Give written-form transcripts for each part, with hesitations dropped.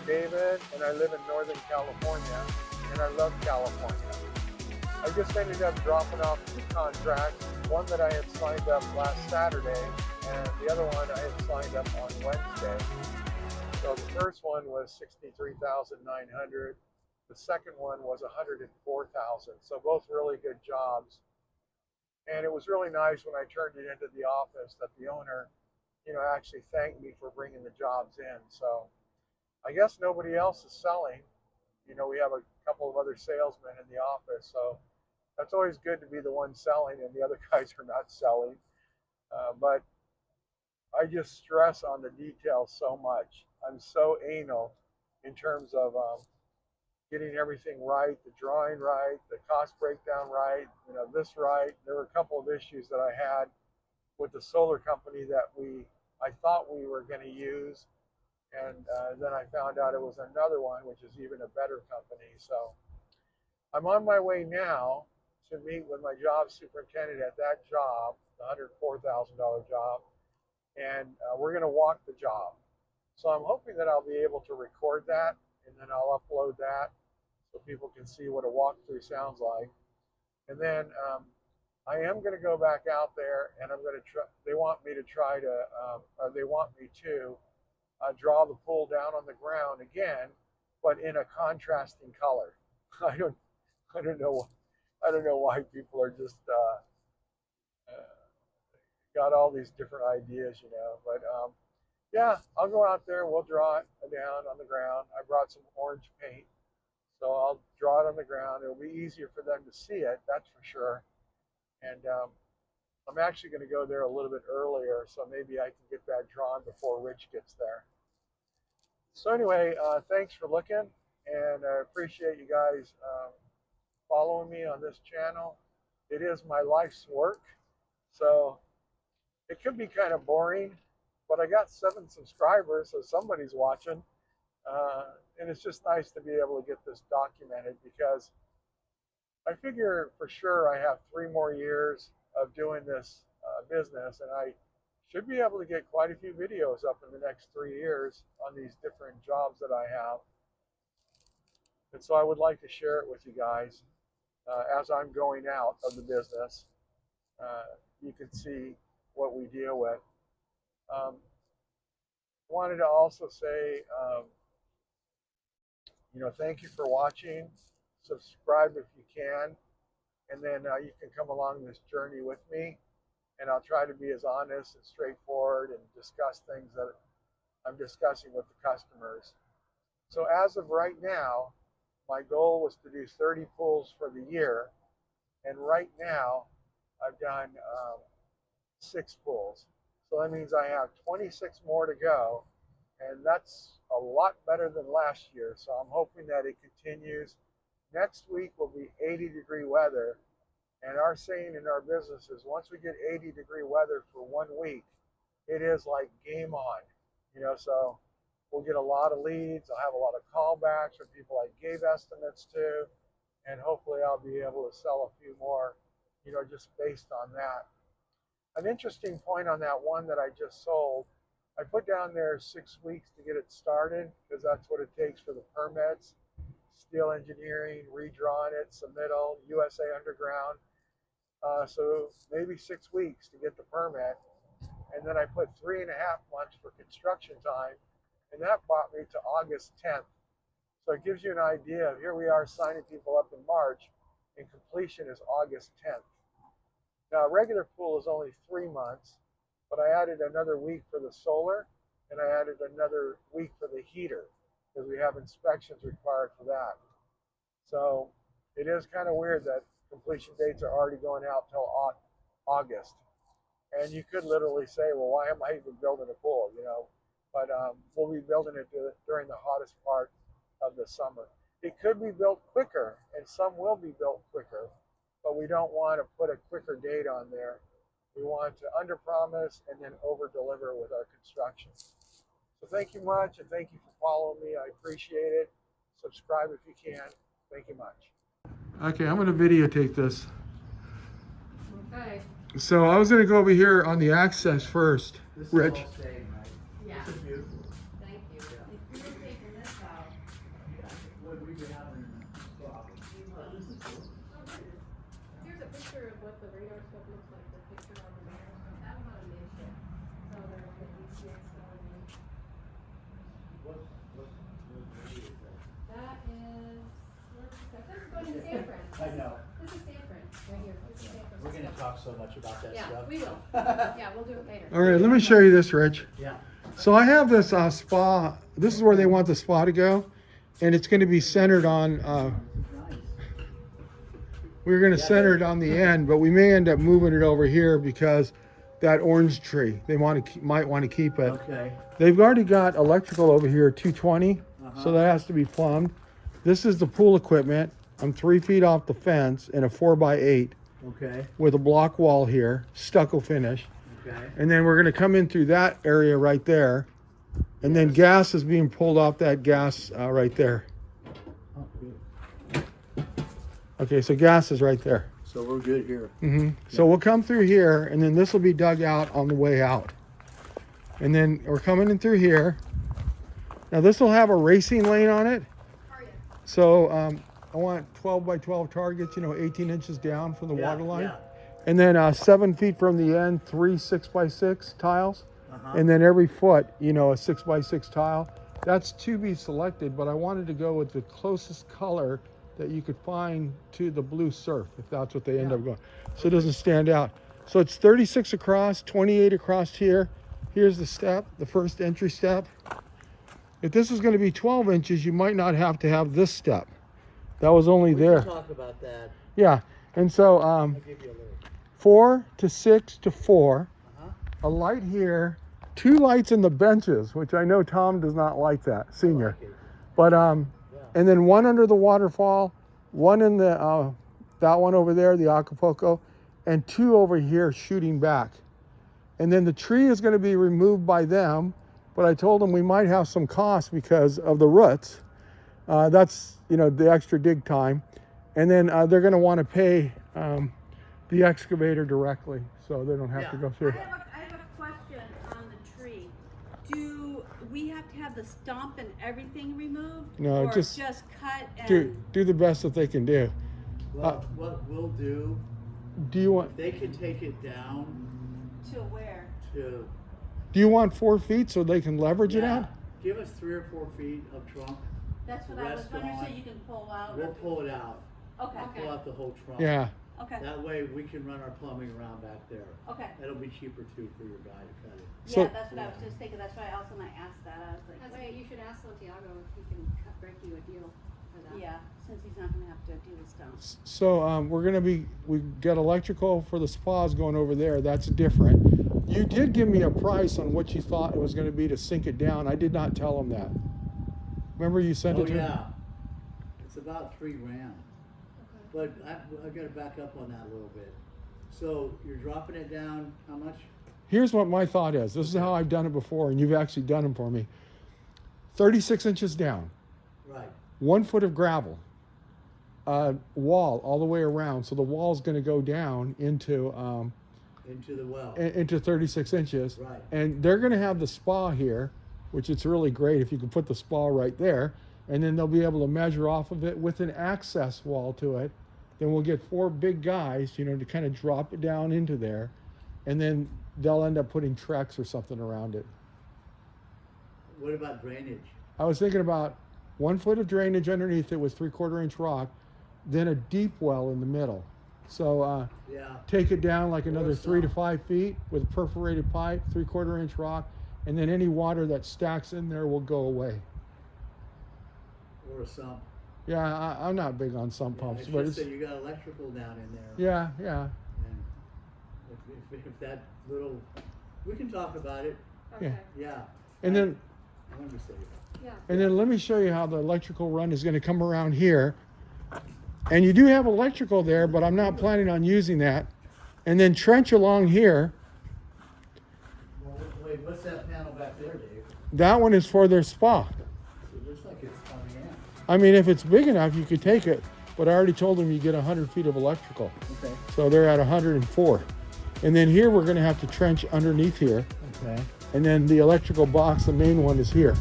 David, and I live in Northern California, and I love California. I just ended up dropping off 2 contracts, one that I had signed up last Saturday, and the other one I had signed up on Wednesday. So the first one was $63,900. The second one was $104,000. So both really good jobs. And it was really nice when I turned it into the office that the owner, actually thanked me for bringing the jobs in. So I guess nobody else is selling. We have a couple of other salesmen in the office, so that's always good to be the one selling and the other guys are not selling. But I just stress on the details so much. I'm so anal in terms of getting everything right, the drawing right, the cost breakdown right, this right. There were a couple of issues that I had with the solar company that I thought we were going to use, and then I found out it was another one, which is even a better company. So I'm on my way now to meet with my job superintendent at that job, the $104,000 job, and we're going to walk the job. So I'm hoping that I'll be able to record that, and then I'll upload that so people can see what a walkthrough sounds like. And then I am going to go back out there, and I'm going to try. They want me to draw the pool down on the ground again, but in a contrasting color. I don't know why people are just got all these different ideas, But yeah, I'll go out there. We'll draw it down on the ground. I brought some orange paint, so I'll draw it on the ground. It'll be easier for them to see it, that's for sure. And I'm actually going to go there a little bit earlier, so maybe I can get that drawn before Rich gets there. So anyway, thanks for looking, and I appreciate you guys following me on this channel. It is my life's work, so it could be kind of boring, but I got 7 subscribers, so somebody's watching. And it's just nice to be able to get this documented, because I figure for sure I have 3 more years of doing this business, and I should be able to get quite a few videos up in the next 3 years on these different jobs that I have. And so I would like to share it with you guys as I'm going out of the business. You can see what we deal with. Wanted to also say, thank you for watching. Subscribe if you can, and then you can come along this journey with me, and I'll try to be as honest and straightforward and discuss things that I'm discussing with the customers. So as of right now, my goal was to do 30 pools for the year, and right now I've done 6 pools. So that means I have 26 more to go, and that's a lot better than last year. So I'm hoping that it continues. Next week will be 80-degree weather, and our saying in our business is once we get 80-degree weather for 1 week, it is like game on. So we'll get a lot of leads. I'll have a lot of callbacks from people I gave estimates to, and hopefully I'll be able to sell a few more, just based on that. An interesting point on that one that I just sold, I put down there 6 weeks to get it started, because that's what it takes for the permits, steel engineering, redrawing it, submittal, USA Underground. So maybe 6 weeks to get the permit. And then I put 3.5 months for construction time, and that brought me to August 10th. So it gives you an idea of, here we are signing people up in March, and completion is August 10th. Now, a regular pool is only 3 months, but I added another week for the solar, and I added another week for the heater, because we have inspections required for that. So it is kind of weird that completion dates are already going out till August. And you could literally say, well, why am I even building a pool, But we'll be building it during the hottest part of the summer. It could be built quicker, and some will be built quicker, but we don't want to put a quicker date on there. We want to underpromise and then over-deliver with our construction. So thank you much, and thank you for following me. I appreciate it. Subscribe if you can. Thank you much. Okay, I'm going to videotape this. Okay. So I was going to go over here on the access first. This Rich. is all staying, right? Yeah. This is beautiful. Thank you. If you were taking this out, Here's a picture of what the radar scope looks like, the picture on the radar scope. That was on a midship. So there's the DCS going in. What grade is that? That is, this is going to San Fran. I know. This is San Fran, right here. This is San Francisco. We're gonna talk so much about that Yeah, stuff. we will. Yeah, we'll do it later. All right, let me show you this, Rich. Yeah. So I have this spa. This is where they want the spa to go, and it's going to be centered on. Nice. We're going to center it on the end, but we may end up moving it over here because that orange tree. They might want to keep it. Okay. They've already got electrical over here, 220, Uh-huh. so that has to be plumbed. This is the pool equipment. I'm 3 feet off the fence in a 4x8 Okay. with a block wall here, stucco finish. Okay. And then we're going to come in through that area right there. And then gas is being pulled off that gas right there. Oh, good. Okay, so gas is right there. So we're good here. So we'll come through here, and then this will be dug out on the way out. And then we're coming in through here. Now this will have a racing lane on it. So I want 12 by 12 targets, 18 inches down from the water line. Yeah. And then 7 feet from the end, 3 6x6 tiles. Uh-huh. And then every foot, a 6x6 tile. That's to be selected, but I wanted to go with the closest color that you could find to the blue surf, if that's what they end up going. So it doesn't stand out. So it's 36 across, 28 across here. Here's the step, the first entry step. If this is going to be 12 inches, you might not have to have this step. That was only We there. can talk about that. Yeah, and so I'll give you a little. 4 to 6 to 4. Uh-huh. A light here, 2 lights in the benches, which I know Tom does not like that, senior. I like it. But Yeah. and then 1 under the waterfall, 1 in the that one over there, the Acapulco, and 2 over here shooting back. And then the tree is going to be removed by them, but I told them we might have some costs because of the roots. That's the extra dig time, and then they're going to want to pay the excavator directly, so they don't have to go through. I have a question on the tree. Do we have to have the stump and everything removed? No, or just cut and Do the best that they can do. Well, what we'll do, Do you want they can take it down to where? to. Do you want 4 feet so they can leverage it out? Give us 3 or 4 feet of trunk. That's what The I was rest wondering, so on. you can pull out. We'll pull it out. Okay, Pull out the whole trunk. Yeah. okay, That way we can run our plumbing around back there. okay. That'll be cheaper too for your guy to cut it. So- Yeah, that's what I was just thinking, that's why I also might ask that, I was like, That's okay, wait, you should ask Santiago if he can break you a deal for that. yeah, since he's not gonna have to do the stump. So we got electrical for the spas going over there. That's different. You did give me a price on what you thought it was going to be to sink it down. I did not tell them that. Remember you sent Oh, it to me? yeah. It's about $3,000. But I gotta back up on that a little bit. So you're dropping it down, how much? Here's what my thought is. This is how I've done it before, and you've actually done them for me. 36 inches down, Right. 1 foot of gravel, wall all the way around. So the wall's going to go down into Into the well. into 36 inches. Right. And they're going to have the spa here, which it's really great if you can put the spa right there. And then they'll be able to measure off of it with an access wall to it. Then we'll get 4 big guys, to kind of drop it down into there. And then they'll end up putting Trex or something around it. What about drainage? I was thinking about 1 foot of drainage underneath it with 3/4 inch rock, then a deep well in the middle. So Yeah. take it down like another Or 3 to some. 5 feet with perforated pipe, 3/4 inch rock, and then any water that stacks in there will go away. Or a sump. Yeah, I'm not big on sump pumps, It's but just it's that you got electrical down in there. yeah. And if that little, we can talk about it. Okay, Yeah. And then I wanted to say that. yeah. and then let me show you how the electrical run is going to come around here. And you do have electrical there, but I'm not planning on using that. And then trench along here. Well, wait, what's that panel back there, Dave? That one is for their spa. It looks like it's coming in. I mean, if it's big enough, you could take it. But I already told them you get 100 feet of electrical. Okay. So they're at 104. And then here we're going to have to trench underneath here. Okay. And then the electrical box, the main one, is here.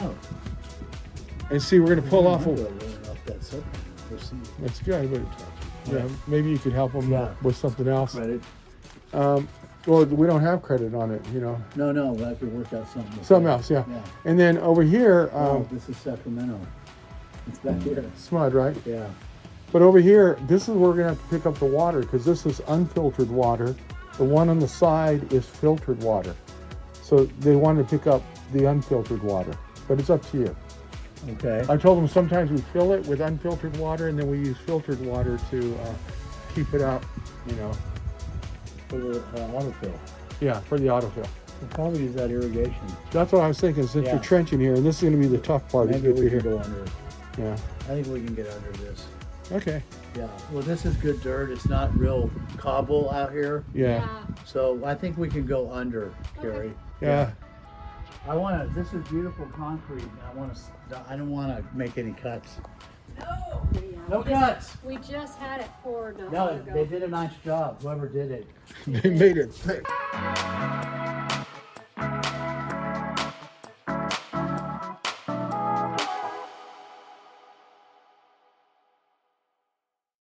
Oh. And see, we're going to pull off. That That's good, but yeah, maybe you could help them Yeah. with something else. Credit? Well, we don't have credit on it, you know. No, I could work out something. with Something that. else, yeah. Yeah. And then over here, Oh, this is Sacramento. It's back here. Smud, right? Yeah. But over here, this is where we're gonna have to pick up the water because this is unfiltered water. The one on the side is filtered water. So they want to pick up the unfiltered water, but it's up to you. Okay. I told them sometimes we fill it with unfiltered water and then we use filtered water to keep it up, you know. For the autofill. Yeah, for the autofill. We'll probably use that irrigation. That's what I was thinking, since Yeah. you're trenching here, and this is gonna be the tough part. is Maybe get we to can here. go under. Yeah, I think we can get under this. okay, Yeah. Well, this is good dirt. It's not real cobble out here. yeah, So I think we can go under, Carrie. yeah. I want to, this is beautiful concrete. And I don't want to make any cuts. No cuts. We just had it poured not No, long ago. they did a nice job, whoever did it. They made it thick.